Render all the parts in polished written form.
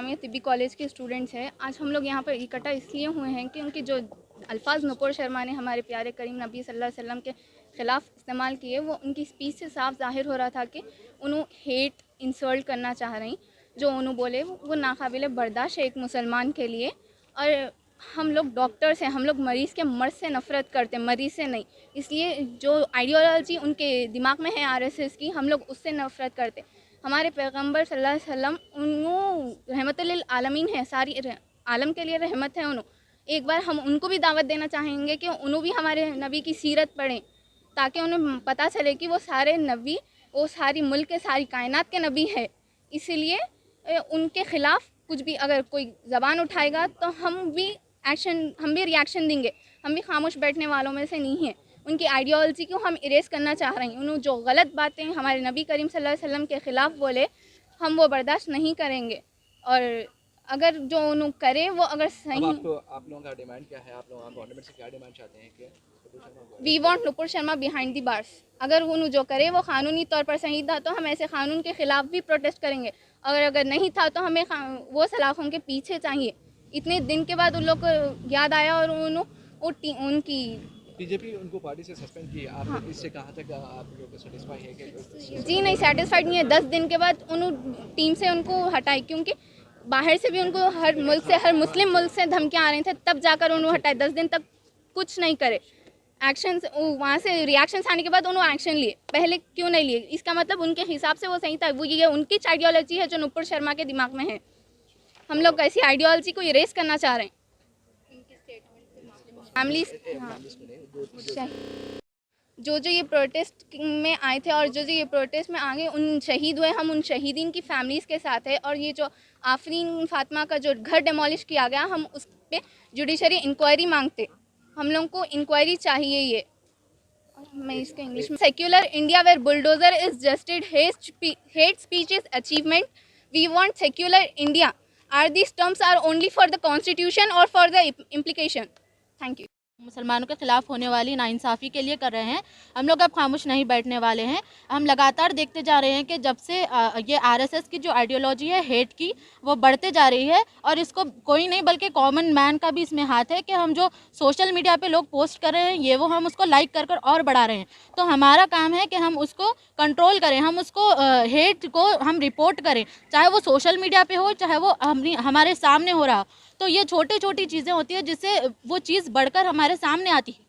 Jamia तिब्बी college के students हैं। आज हम लोग यहाँ पर इकट्ठा इसलिए हुए हैं कि उनकी जो अल्फाज नुपुर शर्मा ने हमारे प्यारे करीम नबी सल्लल्लाहु अलैहि वसल्लम के ख़िलाफ़ इस्तेमाल किए, वो उनकी स्पीच से साफ ज़ाहिर हो रहा था कि उन्होंने हेट इंसल्ट करना चाह रही। जो उन्होंने बोले वो नाकाबिल बर्दाश्त है एक मुसलमान के लिए। और हम लोग डॉक्टर्स हैं, हम लोग मरीज़ के मर्ज़ से नफ़रत करते हैं, मरीज़ से नहीं। इसलिए जो आइडियोलॉजी उनके दिमाग में है आरएसएस की, हम लोग उससे नफ़रत करते। हमारे पैगंबर सल्लल्लाहु अलैहि वसल्लम उन्होंने रहमतुल आलमीन है, सारी आलम के लिए रहमत है उन्होंने। एक बार हम उनको भी दावत देना चाहेंगे कि उन्होंने भी हमारे नबी की सीरत पढ़ें, ताकि उन्हें पता चले कि वो सारे नबी, वो सारी मुल्क के, सारी कायनात के नबी है। इसीलिए उनके ख़िलाफ़ कुछ भी अगर कोई ज़बान उठाएगा तो हम भी रिएक्शन देंगे। हम भी खामोश बैठने वालों में से नहीं हैं। उनकी आइडियोलॉजी को हम इरेज करना चाह रहे हैं। उन्होंने जो गलत बातें हमारे नबी करीम सल्लल्लाहु अलैहि वसल्लम के ख़िलाफ़ बोले, हम वो बर्दाश्त नहीं करेंगे। और अगर जो उन्होंने करे वो अगर सही, आप लोगों का डिमांड क्या है? आप लोग गवर्नमेंट से क्या डिमांड चाहते हैं कि we want Nupur Sharma behind the bars. अगर वो जो करे वो कानूनी तौर पर सही था तो हम ऐसे कानून के ख़िलाफ़ भी प्रोटेस्ट करेंगे। अगर नहीं था तो हमें वो सलाखों के पीछे चाहिए। इतने दिन के बाद उन लोग को याद आया और उनकी बीजेपी उनको पार्टी से सस्पेंड की। आप लोग इससे कहाँ तक आप लोग सेटिस्फाई है कि? जी नहीं, सेटिस्फाइड नहीं है। 10 दिन के बाद उन्होंने टीम से उनको हटाई, क्योंकि बाहर से भी उनको हर मुल्क से, हर मुस्लिम मुल्क से धमकियाँ आ रही थे, तब जाकर उन्होंने हटाए। 10 दिन तक कुछ नहीं करे एक्शन, वहाँ से रिएक्शंस आने के बाद उन्होंने एक्शन लिए। पहले क्यों नहीं लिए? इसका मतलब उनके हिसाब से वो सही था। वो ये उनकी आइडियोलॉजी है जो नुपुर शर्मा के दिमाग में है। हम लोग ऐसी आइडियोलॉजी को इरेज करना चाह रहे हैं। फैमिली जो ये प्रोटेस्ट में आए थे और जो ये प्रोटेस्ट में आगे उन शहीद हुए, हम उन शहीदीन की फैमिलीज़ के साथ है। और ये जो आफरीन फातिमा का जो घर डेमोलिश किया गया, हम उस पर जुडिशरी इंक्वायरी मांगते। हम लोगों को इंक्वायरी चाहिए ये। और मैं इसके इंग्लिश में, secular India where bulldozer is justice hate speech is achievement, we want secular India. Are these terms are only for the constitution और for the implication? Thank you. मुसलमानों के ख़िलाफ़ होने वाली नाइंसाफ़ी के लिए कर रहे हैं। हम लोग अब खामोश नहीं बैठने वाले हैं। हम लगातार देखते जा रहे हैं कि जब से ये आरएसएस की जो आइडियोलॉजी है हेट की, वो बढ़ते जा रही है। और इसको कोई नहीं बल्कि कॉमन मैन का भी इसमें हाथ है कि हम जो सोशल मीडिया पे लोग पोस्ट कर रहे हैं ये वो हम उसको लाइक कर और बढ़ा रहे हैं। तो हमारा काम है कि हम उसको कंट्रोल करें, हम उसको हेट को हम रिपोर्ट करें, चाहे वो सोशल मीडिया पर हो, चाहे वो हमारे सामने हो रहा। तो ये छोटी छोटी चीज़ें होती है जिससे वो चीज़ बढ़कर हमारे सामने आती है।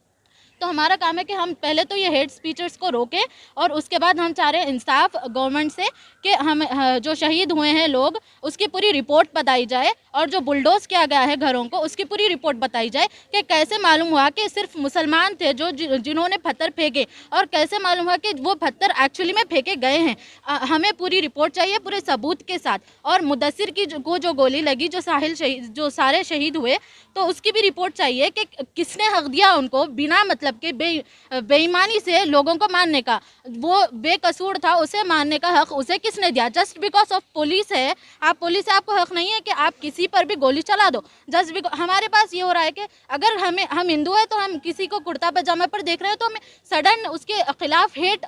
तो हमारा काम है कि हम पहले तो ये हेट स्पीचर्स को रोकें और उसके बाद हम चाह रहे हैं इंसाफ गवर्नमेंट से कि हम जो शहीद हुए हैं लोग उसकी पूरी रिपोर्ट बताई जाए और जो बुलडोज किया गया है घरों को उसकी पूरी रिपोर्ट बताई जाए कि कैसे मालूम हुआ कि सिर्फ मुसलमान थे जो जिन्होंने पत्थर फेंके और कैसे मालूम हुआ कि वो पत्थर एक्चुअली में फेंके गए हैं। हमें पूरी रिपोर्ट चाहिए पूरे सबूत के साथ। और मुदस्सिर की को जो गोली लगी, जो सारे शहीद हुए, तो उसकी भी रिपोर्ट चाहिए कि किसने हक दिया उनको बिना मतलब के बेईमानी से लोगों को मारने का। वो बेकसूर था, उसे मारने का हक उसे किसने दिया? जस्ट बिकॉज ऑफ पुलिस है। आप पुलिस है, आपको हक नहीं है कि आप किसी पर भी गोली चला दो। जस्ट बिकॉज हमारे पास ये हो रहा है कि अगर हम हिंदू है तो हम किसी को कुर्ता पजामा पर देख रहे हैं तो हमें सडन उसके खिलाफ हेट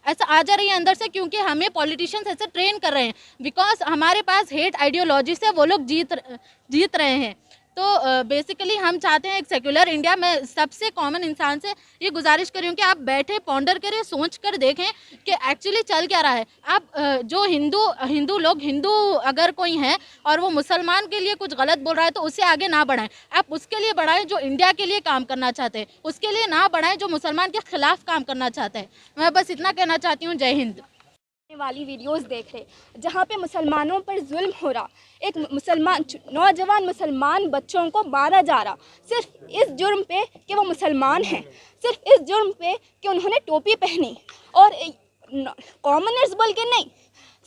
ऐसा आ जा रही है अंदर से, क्योंकि हमें पॉलिटिशियंस ऐसे ट्रेन कर रहे हैं। बिकॉज हमारे पास हेट आइडियोलॉजी से वो लोग जीत रहे हैं। तो बेसिकली हम चाहते हैं एक सेक्युलर इंडिया। मैं सबसे कॉमन इंसान से ये गुजारिश कर रही हूँ कि आप बैठे पॉन्डर करें, सोच कर देखें कि एक्चुअली चल क्या रहा है। आप जो हिंदू अगर कोई है और वो मुसलमान के लिए कुछ गलत बोल रहा है तो उसे आगे ना बढ़ाएं। आप उसके लिए बढ़ाएं जो इंडिया के लिए काम करना चाहते हैं, उसके लिए ना बढ़ाएं जो मुसलमान के खिलाफ काम करना चाहते हैं। मैं बस इतना कहना चाहती हूँ। जय हिंद। वाली वीडियोस देख रहे जहाँ पे मुसलमानों पर जुल्म हो रहा, एक नौजवान मुसलमान बच्चों को मारा जा रहा सिर्फ इस जुर्म पे कि वो मुसलमान हैं, सिर्फ इस जुर्म पे कि उन्होंने टोपी पहनी। और कॉमनर्स बोल के नहीं,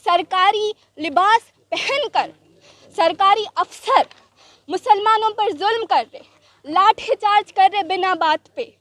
सरकारी लिबास पहनकर सरकारी अफसर मुसलमानों पर जुल्म कर रहे, लाठीचार्ज कर रहे बिना बात पे।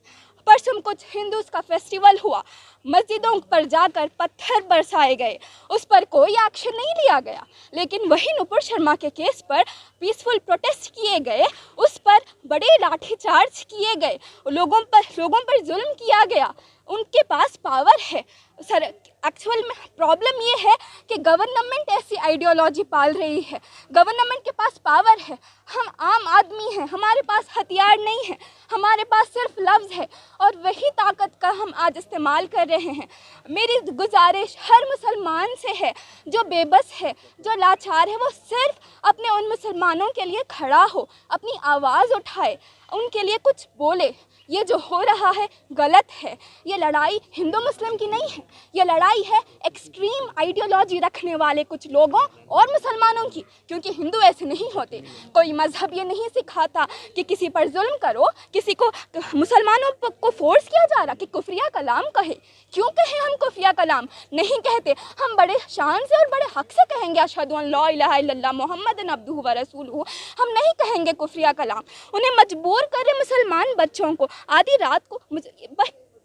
परसों कुछ हिंदूज का फेस्टिवल हुआ, मस्जिदों पर जाकर पत्थर बरसाए गए, उस पर कोई एक्शन नहीं लिया गया। लेकिन वही नुपुर शर्मा के केस पर पीसफुल प्रोटेस्ट किए गए, उस पर बड़े लाठीचार्ज किए गए, लोगों पर जुल्म किया गया। उनके पास पावर है। सर एक्चुअल में प्रॉब्लम ये है कि गवर्नमेंट ऐसी आइडियोलॉजी पाल रही है, गवर्नमेंट के पास पावर है, हम आम आदमी हैं, हमारे पास हथियार नहीं है, हमारे पास सिर्फ लफ्ज़ है और वही ताकत का हम आज इस्तेमाल कर रहे हैं। मेरी गुजारिश हर मुसलमान से है जो बेबस है, जो लाचार है, वो सिर्फ अपने उन मुसलमानों के लिए खड़ा हो, अपनी आवाज़ उठाए, उनके लिए कुछ बोले। ये जो हो रहा है गलत है। ये लड़ाई हिंदू मुस्लिम की नहीं है, ये लड़ाई है एक्सट्रीम आइडियोलॉजी रखने वाले कुछ लोगों और मुसलमानों की, क्योंकि हिंदू ऐसे नहीं होते। कोई मज़हब ये नहीं सिखाता कि किसी पर जुल्म करो, किसी को मुसलमानों को फोर्स किया जा रहा कि कुफ्रिया कलाम कहे। क्यों कहें हम कुफ्रिया कलाम? नहीं कहते। हम बड़े शान से और बड़े हक से कहेंगे अशहदु अन ला इलाहा इल्लल्लाह मुहम्मदन अब्दुहु व रसूलुहु। हम नहीं कहेंगे कुफ्रिया कलाम। उन्हें मजबूर करें मुसलमान बच्चों को। आधी रात को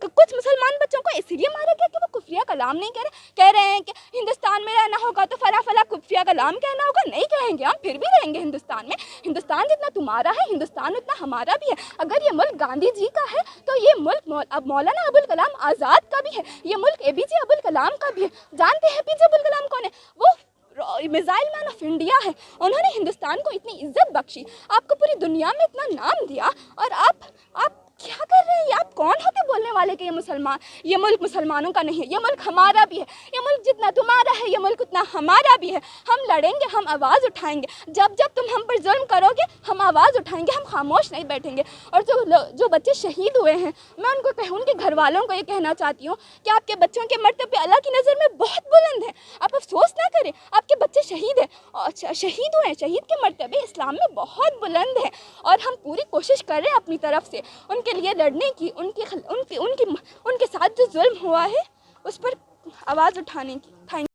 कुछ मुसलमान बच्चों को इसीलिए मारा गया कि वो कुफ्रिया कलाम नहीं कह रहे हैं कि हिंदुस्तान में रहना होगा तो फला फला कुफ्रिया कलाम कहना होगा। नहीं कहेंगे, हम फिर भी रहेंगे हिंदुस्तान में। हिंदुस्तान जितना तुम्हारा है, हिंदुस्तान उतना हमारा भी है। अगर ये मुल्क गांधी जी का है तो ये मुल्क अब मौलाना अबुल कलाम आज़ाद का भी है, ये मुल्क APJ अबुल कलाम का भी है। जानते हैं APJ अबुल कलाम कौन है? वो मिसाइल मैन ऑफ इंडिया है। उन्होंने हिंदुस्तान को इतनी इज्जत बख्शी, आपको पूरी दुनिया में इतना नाम दिया, और आप क्या कर रहे हैं? आप कौन होते बोलने वाले कि ये मुल्क मुसलमानों का नहीं है? ये मुल्क हमारा भी है। ये मुल्क जितना तुम्हारा है, ये मुल्क उतना हमारा भी है। हम लड़ेंगे, हम आवाज़ उठाएंगे। जब तुम हम पर जुल्म करोगे, हम आवाज़ उठाएंगे, हम खामोश नहीं बैठेंगे। और जो बच्चे शहीद हुए हैं, मैं उनके घर वालों को ये कहना चाहती हूँ कि आपके बच्चों के मर्तबे अल्लाह की नज़र में बहुत बुलंद है। आप अफसोस ना करें, आपके बच्चे शहीद हैं और शहीद हुए हैं। शहीद के मर्तबे इस्लाम में बहुत बुलंद है और हम पूरी कोशिश कर रहे हैं अपनी तरफ से उनके लिए लड़ने की, उनके साथ जो जुल्म हुआ है उस पर आवाज़ उठाने की। थैंक